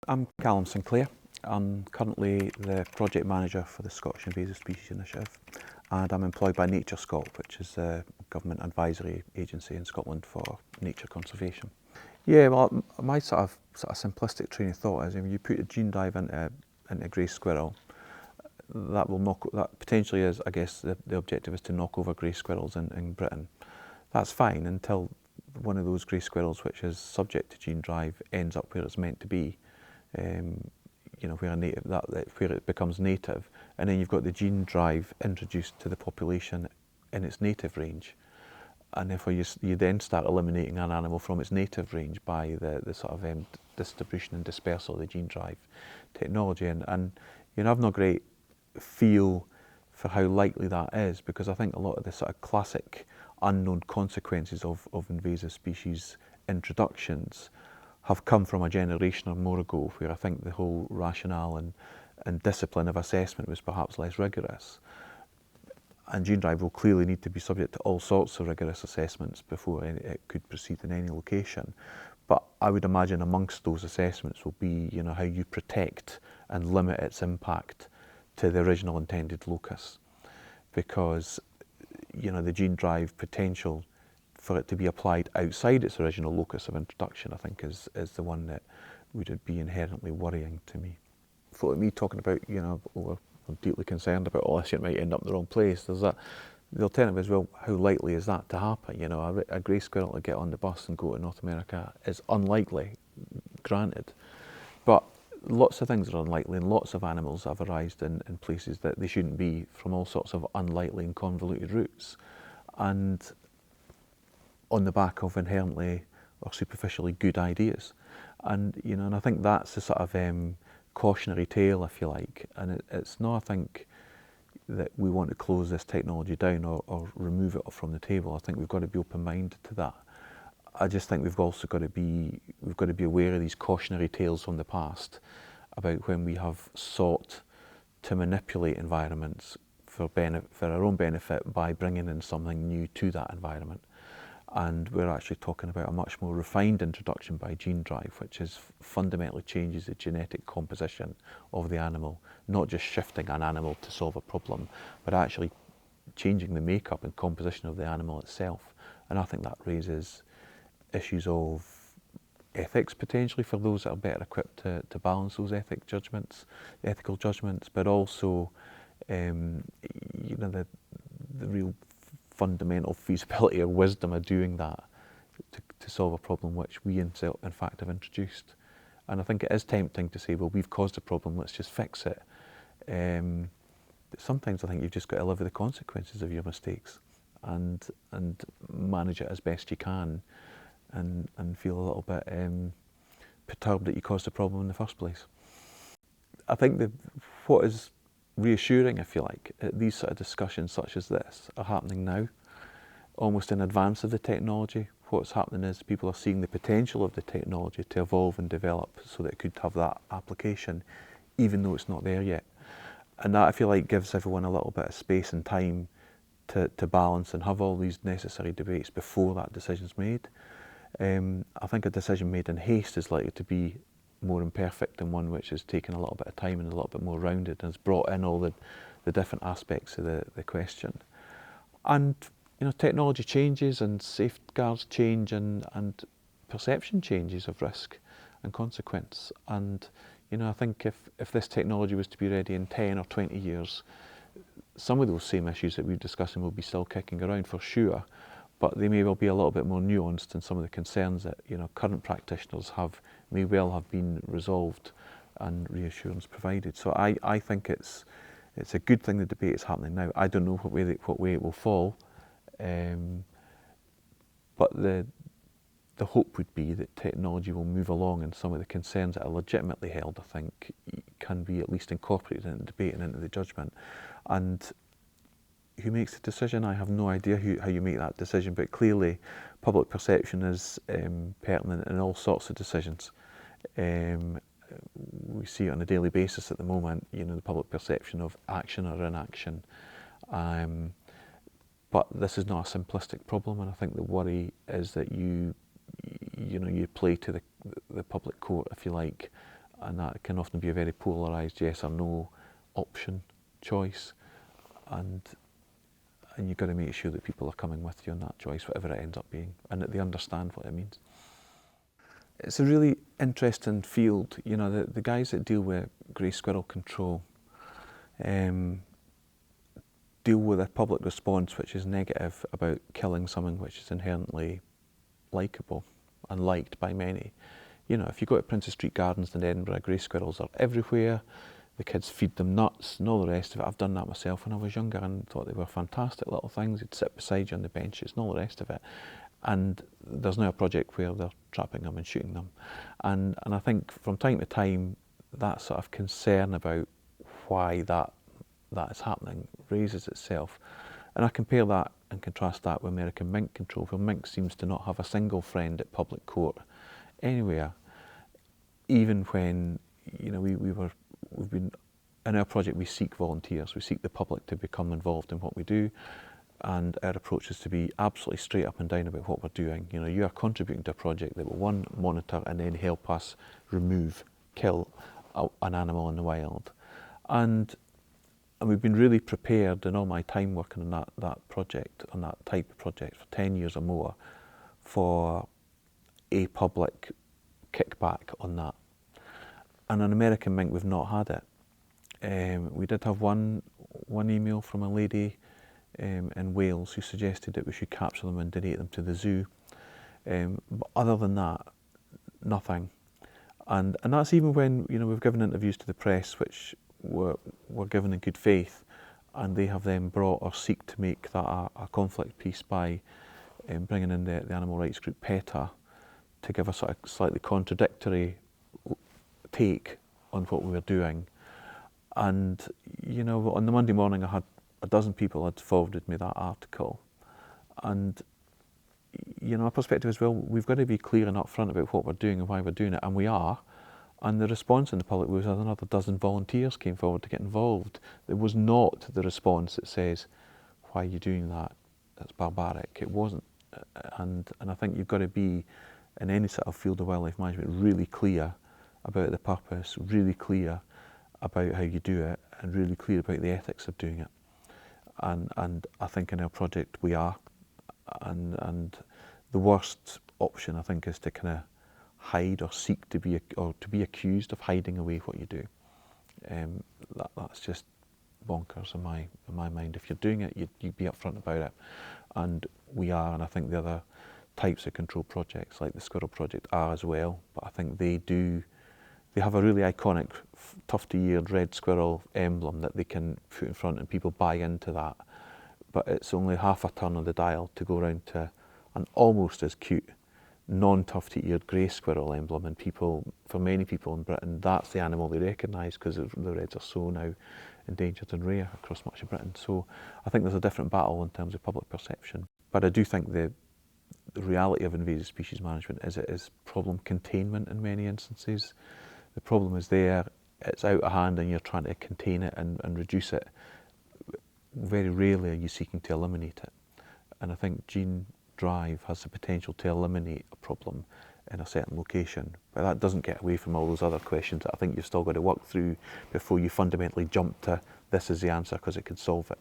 I'm Callum Sinclair. I'm currently the project manager for the Scottish Invasive Species Initiative, and I'm employed by NatureScot, which is a government advisory agency in Scotland for nature conservation. Yeah, well, my sort of simplistic train of thought is, if you put a gene drive into a grey squirrel, that potentially is, I guess, the objective is to knock over grey squirrels in Britain. That's fine until one of those grey squirrels, which is subject to gene drive, ends up where it's meant to be. Where it becomes native, and then you've got the gene drive introduced to the population in its native range, and therefore you then start eliminating an animal from its native range by the sort of distribution and dispersal of the gene drive technology, and I've no great feel for how likely that is, because I think a lot of the sort of classic unknown consequences of invasive species introductions have come from a generation or more ago, where I think the whole rationale and discipline of assessment was perhaps less rigorous. And gene drive will clearly need to be subject to all sorts of rigorous assessments before it could proceed in any location. But I would imagine amongst those assessments will be, how you protect and limit its impact to the original intended locus. Because, the gene drive potential for it to be applied outside its original locus of introduction, I think, is the one that would be inherently worrying to me. For me talking about, I'm deeply concerned about, this it might end up in the wrong place. There's that. The alternative is, well, how likely is that to happen? A grey squirrel to get on the bus and go to North America is unlikely, granted. But lots of things are unlikely, and lots of animals have arisen in places that they shouldn't be from all sorts of unlikely and convoluted routes. And on the back of inherently or superficially good ideas. And I think that's the sort of cautionary tale, if you like. And it's not, I think, that we want to close this technology down or remove it from the table. I think we've got to be open-minded to that. I just think we've also got to be aware of these cautionary tales from the past about when we have sought to manipulate environments for our own benefit by bringing in something new to that environment. And we're actually talking about a much more refined introduction by gene drive, which fundamentally changes the genetic composition of the animal, not just shifting an animal to solve a problem, but actually changing the makeup and composition of the animal itself. And I think that raises issues of ethics potentially for those that are better equipped to balance those ethical judgments, but also the real fundamental feasibility or wisdom of doing that to solve a problem which we in fact have introduced. And I think it is tempting to say, well, we've caused a problem, let's just fix it. But sometimes I think you've just got to live with the consequences of your mistakes and manage it as best you can, and feel a little bit perturbed that you caused a problem in the first place. I think that what is reassuring, if you like, these sort of discussions such as this are happening now, almost in advance of the technology. What's happening is people are seeing the potential of the technology to evolve and develop so that it could have that application, even though it's not there yet. And that, I feel like, gives everyone a little bit of space and time to balance and have all these necessary debates before that decision's made. I think a decision made in haste is likely to be more imperfect than one which has taken a little bit of time and a little bit more rounded and has brought in all the different aspects of the question. And technology changes and safeguards change and perception changes of risk and consequence. And I think if this technology was to be ready in 10 or 20 years, some of those same issues that we're discussing will be still kicking around for sure, but they may well be a little bit more nuanced, and some of the concerns that current practitioners have may well have been resolved and reassurance provided. So I think it's a good thing the debate is happening now. I don't know what way it will fall, but the hope would be that technology will move along, and some of the concerns that are legitimately held, I think, can be at least incorporated into the debate and into the judgment. And who makes the decision? I have no idea how you make that decision, but clearly public perception is pertinent in all sorts of decisions. We see it on a daily basis at the moment, the public perception of action or inaction. But this is not a simplistic problem, and I think the worry is that you play to the public court, if you like, and that can often be a very polarised yes or no option choice, and you've got to make sure that people are coming with you on that choice, whatever it ends up being, and that they understand what it means. It's a really interesting field. You know, the guys that deal with grey squirrel control deal with a public response which is negative about killing something which is inherently likeable and liked by many. You know, if you go to Princes Street Gardens in Edinburgh, grey squirrels are everywhere. The kids feed them nuts and all the rest of it. I've done that myself when I was younger and thought they were fantastic little things. They'd sit beside you on the benches and all the rest of it. And there's now a project where they're trapping them and shooting them. And I think from time to time, that sort of concern about why that is happening raises itself. And I compare that and contrast that with American mink control, where mink seems to not have a single friend at public court anywhere. Even when, you know, we've been, in our project we seek volunteers, we seek the public to become involved in what we do, and our approach is to be absolutely straight up and down about what we're doing. You know, you are contributing to a project that will, one, monitor and then help us kill an animal in the wild. And we've been really prepared in all my time working on that project, on that type of project for 10 years or more, for a public kickback on that. And on American mink, we've not had it. We did have one email from a lady in Wales who suggested that we should capture them and donate them to the zoo. But other than that, nothing. And that's even when, you know, we've given interviews to the press which were given in good faith, and they have then brought or seek to make that a conflict piece by bringing in the animal rights group PETA to give a sort of slightly contradictory take on what we were doing. And, you know, on the Monday morning I had a dozen people had forwarded me that article. And, you know, our perspective is, well, we've got to be clear and upfront about what we're doing and why we're doing it, and we are. And the response in the public was another dozen volunteers came forward to get involved. There was not the response that says, why are you doing that? That's barbaric. It wasn't. And I think you've got to be, in any sort of field of wildlife management, really clear about the purpose, really clear about how you do it, and really clear about the ethics of doing it. And I think in our project we are. And the worst option, I think, is to kind of hide or seek to be accused of hiding away what you do. That's just bonkers in my mind. If you're doing it, you'd be upfront about it, and we are. And I think the other types of control projects, like the Squirrel Project, are as well. But I think they have a really iconic tufty-eared red squirrel emblem that they can put in front, and people buy into that. But it's only half a turn of the dial to go around to an almost as cute non-tufty-eared grey squirrel emblem, and for many people in Britain, that's the animal they recognise, because the reds are so now endangered and rare across much of Britain. So I think there's a different battle in terms of public perception. But I do think the reality of invasive species management is it is problem containment in many instances. The problem is there, it's out of hand, and you're trying to contain it and reduce it. Very rarely are you seeking to eliminate it. And I think Gene Drive has the potential to eliminate a problem in a certain location. But that doesn't get away from all those other questions that I think you've still got to work through before you fundamentally jump to this is the answer because it could solve it.